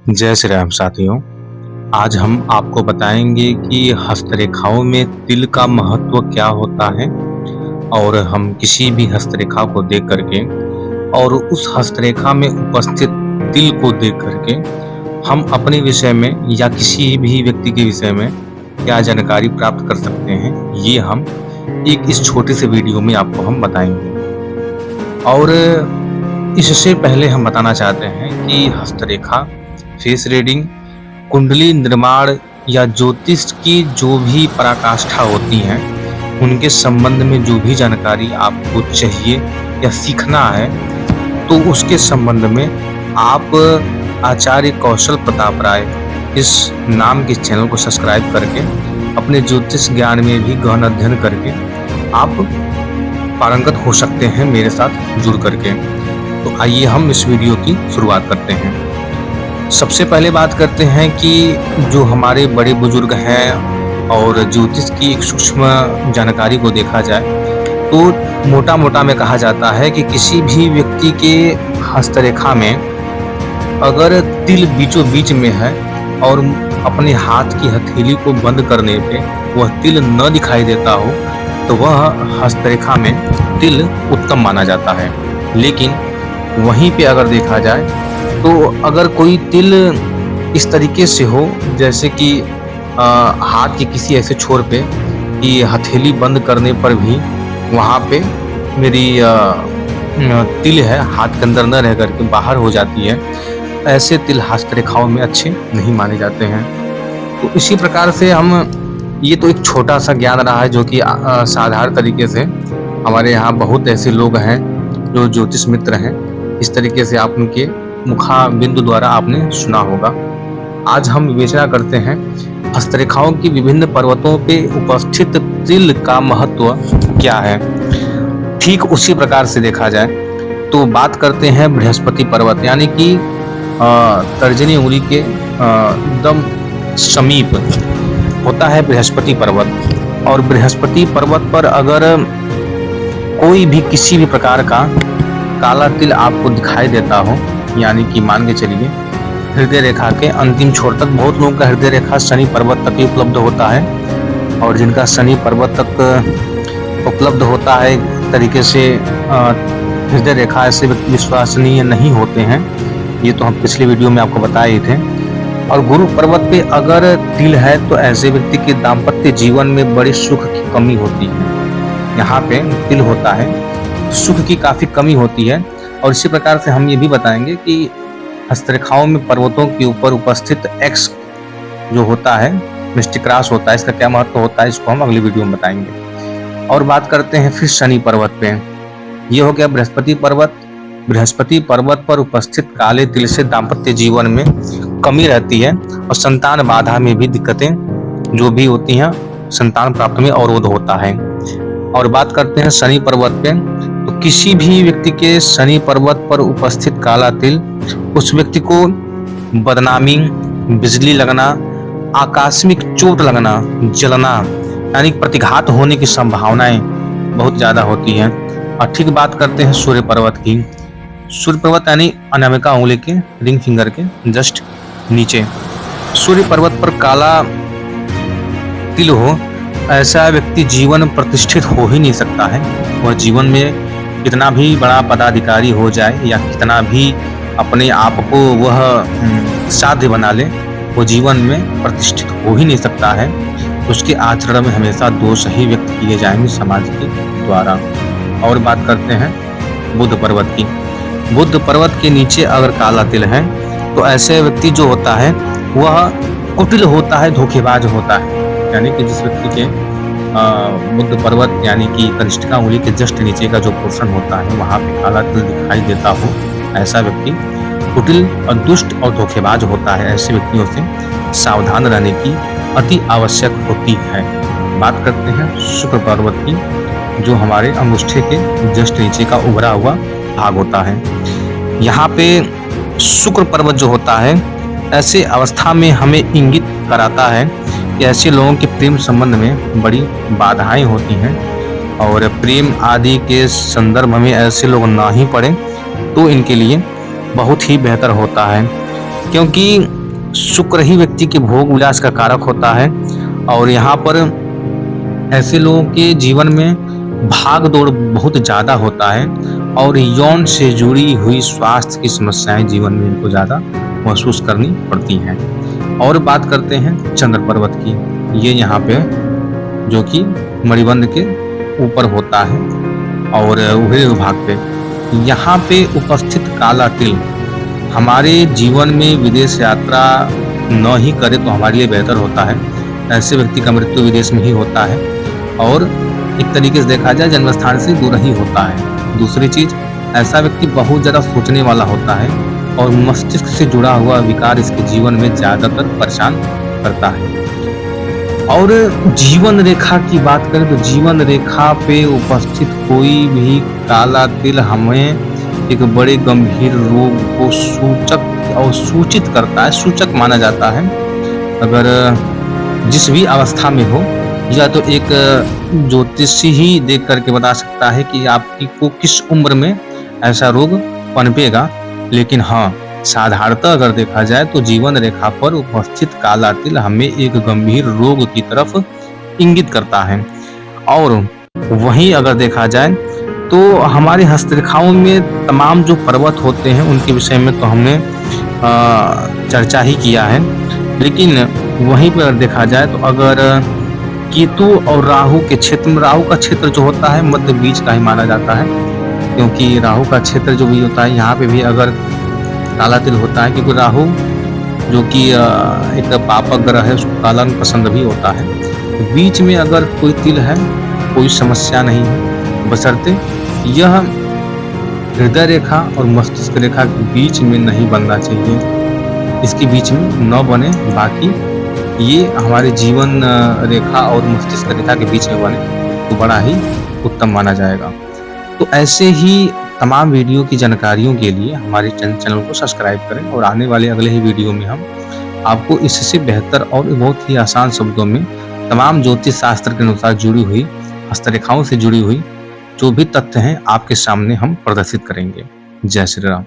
जय श्री राम साथियों। आज हम आपको बताएंगे कि हस्तरेखाओं में तिल का महत्व क्या होता है और हम किसी भी हस्तरेखा को देख करके और उस हस्तरेखा में उपस्थित तिल को देख करके हम अपने विषय में या किसी भी व्यक्ति के विषय में क्या जानकारी प्राप्त कर सकते हैं, ये हम इस छोटे से वीडियो में आपको हम बताएंगे। और इससे पहले हम बताना चाहते हैं कि हस्तरेखा, फेस रीडिंग, कुंडली निर्माण या ज्योतिष की जो भी पराकाष्ठा होती हैं, उनके संबंध में जो भी जानकारी आपको चाहिए या सीखना है, तो उसके संबंध में आप आचार्य कौशल प्रताप राय इस नाम के चैनल को सब्सक्राइब करके अपने ज्योतिष ज्ञान में भी गहन अध्ययन करके आप पारंगत हो सकते हैं मेरे साथ जुड़ करके। तो आइए हम इस वीडियो की शुरुआत करते हैं। सबसे पहले बात करते हैं कि जो हमारे बड़े बुजुर्ग हैं और ज्योतिष की एक सूक्ष्म जानकारी को देखा जाए तो मोटा मोटा में कहा जाता है कि किसी भी व्यक्ति के हस्तरेखा में अगर तिल बीचों बीच में है और अपने हाथ की हथेली को बंद करने पे वह तिल न दिखाई देता हो तो वह हस्तरेखा में तिल उत्तम माना जाता है। लेकिन वहीं पे अगर देखा जाए तो अगर कोई तिल इस तरीके से हो जैसे कि हाथ के किसी ऐसे छोर पे कि हथेली बंद करने पर भी वहाँ पे मेरी तिल है हाथ के अंदर न रह करके बाहर हो जाती है, ऐसे तिल हस्तरेखाओं में अच्छे नहीं माने जाते हैं। तो इसी प्रकार से ये तो एक छोटा सा ज्ञान रहा है जो कि साधारण तरीके से हमारे यहाँ बहुत ऐसे लोग हैं जो ज्योतिष मित्र हैं, इस तरीके से आप उनके मुखा बिंदु द्वारा आपने सुना होगा। आज हम विवेचना करते हैं हस्तरेखाओं की विभिन्न पर्वतों पे उपस्थित तिल का महत्व क्या है। ठीक उसी प्रकार से देखा जाए तो बात करते हैं बृहस्पति पर्वत, यानी कि तर्जनी उंगली के एकदम समीप होता है बृहस्पति पर्वत। और बृहस्पति पर्वत पर अगर कोई भी किसी भी प्रकार का काला तिल आपको दिखाई देता हो, यानी कि मान के चलिए हृदय रेखा के अंतिम छोर तक, बहुत लोगों का हृदय रेखा शनि पर्वत तक ही उपलब्ध होता है और जिनका शनि पर्वत तक उपलब्ध होता है एक तरीके से हृदय रेखा ऐसे विश्वसनीय नहीं होते हैं, ये तो हम पिछले वीडियो में आपको बताए ही थे। और गुरु पर्वत पे अगर तिल है तो ऐसे व्यक्ति के दाम्पत्य जीवन में बड़ी सुख की कमी होती है। यहाँ पे तिल होता है, सुख की काफी कमी होती है। और इसी प्रकार से हम ये भी बताएंगे कि हस्तरेखाओं में पर्वतों के ऊपर उपस्थित एक्स जो होता है, मिस्टिक क्रॉस होता है, इसका क्या महत्व होता है, इसको हम अगली वीडियो में बताएंगे। और बात करते हैं फिर शनि पर्वत पे। ये हो गया बृहस्पति पर्वत। बृहस्पति पर्वत पर उपस्थित काले तिल से दाम्पत्य जीवन में कमी रहती है और संतान बाधा में भी दिक्कतें जो भी होती हैं, संतान प्राप्ति में अवरोध होता है। और बात करते हैं शनि पर्वत पे, तो किसी भी व्यक्ति के शनि पर्वत पर उपस्थित काला तिल उस व्यक्ति को बदनामी, बिजली लगना, आकस्मिक चोट लगना, जलना यानी प्रतिघात होने की संभावनाएं बहुत ज्यादा होती हैं। और ठीक बात करते हैं सूर्य पर्वत की। सूर्य पर्वत यानी अनामिका उंगली के रिंग फिंगर के जस्ट नीचे सूर्य पर्वत पर काला तिल हो, ऐसा व्यक्ति जीवन प्रतिष्ठित हो ही नहीं सकता है। वह जीवन में कितना भी बड़ा पदाधिकारी हो जाए या कितना भी अपने आप को वह साध्य बना ले, वो जीवन में प्रतिष्ठित हो ही नहीं सकता है। उसके आचरण में हमेशा दोष ही व्यक्त किए जाएंगे समाज के द्वारा। और बात करते हैं बुध पर्वत की। बुध पर्वत के नीचे अगर काला तिल है तो ऐसे व्यक्ति जो होता है वह कुटिल होता है, धोखेबाज होता है। यानी कि जिस व्यक्ति के बुध पर्वत यानी कि कनिष्ठिका उंगली के जस्ट नीचे का जो पोर्शन होता है वहां पे काला तिल दिखाई देता हो, ऐसा व्यक्ति कुटिल और दुष्ट और धोखेबाज होता है। ऐसे व्यक्तियों से सावधान रहने की अति आवश्यक होती है। बात करते हैं शुक्र पर्वत की, जो हमारे अंगूठे के जस्ट नीचे का उभरा हुआ भाग होता है। यहाँ पे शुक्र पर्वत जो होता है, ऐसे अवस्था में हमें इंगित कराता है कि ऐसे लोगों के प्रेम संबंध में बड़ी बाधाएं होती हैं और प्रेम आदि के संदर्भ में ऐसे लोग ना ही पड़े तो इनके लिए बहुत ही बेहतर होता है। क्योंकि शुक्र ही व्यक्ति के भोग विलास का कारक होता है और यहाँ पर ऐसे लोगों के जीवन में भाग दौड़ बहुत ज़्यादा होता है और यौन से जुड़ी हुई स्वास्थ्य की समस्याएं जीवन में इनको ज़्यादा महसूस करनी पड़ती हैं। और बात करते हैं चंद्र पर्वत की, ये यहाँ पे जो कि मणिबंध के ऊपर होता है और उभरे विभाग पे यहाँ पे उपस्थित काला तिल हमारे जीवन में विदेश यात्रा न ही करे तो हमारे लिए बेहतर होता है। ऐसे व्यक्ति का मृत्यु विदेश में ही होता है और एक तरीके से देखा जाए जन्म स्थान से दूर ही होता है। दूसरी चीज, ऐसा व्यक्ति बहुत ज़्यादा सोचने वाला होता है और मस्तिष्क से जुड़ा हुआ विकार इसके जीवन में ज़्यादातर परेशान करता है। और जीवन रेखा की बात करें तो जीवन रेखा पे उपस्थित कोई भी काला तिल हमें एक बड़े गंभीर रोग को सूचक और सूचित करता है, सूचक माना जाता है। अगर जिस भी अवस्था में हो, या तो एक ज्योतिषी ही देख करके बता सकता है कि आपकी को किस उम्र में ऐसा रोग पनपेगा। लेकिन हाँ, साधारणतः अगर देखा जाए तो जीवन रेखा पर उपस्थित काला तिल हमें एक गंभीर रोग की तरफ इंगित करता है। और वहीं अगर देखा जाए तो हमारी हस्तरेखाओं में तमाम जो पर्वत होते हैं उनके विषय में तो हमने चर्चा ही किया है। लेकिन वहीं पर देखा जाए तो अगर केतु और राहु के क्षेत्र में, राहु का क्षेत्र जो होता है मध्य बीच का ही माना जाता है, क्योंकि राहु का क्षेत्र जो भी होता है यहाँ पे भी अगर काला तिल होता है, क्योंकि राहु जो कि एक पापक ग्रह है उसको काला रंग पसंद भी होता है। तो बीच में अगर कोई तिल है कोई समस्या नहीं है, बशर्ते यह हृदय रेखा और मस्तिष्क रेखा के बीच में नहीं बनना चाहिए, इसके बीच में न बने, बाकी ये हमारे जीवन रेखा और मस्तिष्क रेखा के बीच में बने तो बड़ा ही उत्तम माना जाएगा। तो ऐसे ही तमाम वीडियो की जानकारियों के लिए हमारे चैनल को सब्सक्राइब करें और आने वाले अगले ही वीडियो में हम आपको इससे बेहतर और बहुत ही आसान शब्दों में तमाम ज्योतिष शास्त्र के अनुसार जुड़ी हुई हस्तरेखाओं से जुड़ी हुई जो भी तथ्य हैं आपके सामने हम प्रदर्शित करेंगे। जय श्री राम।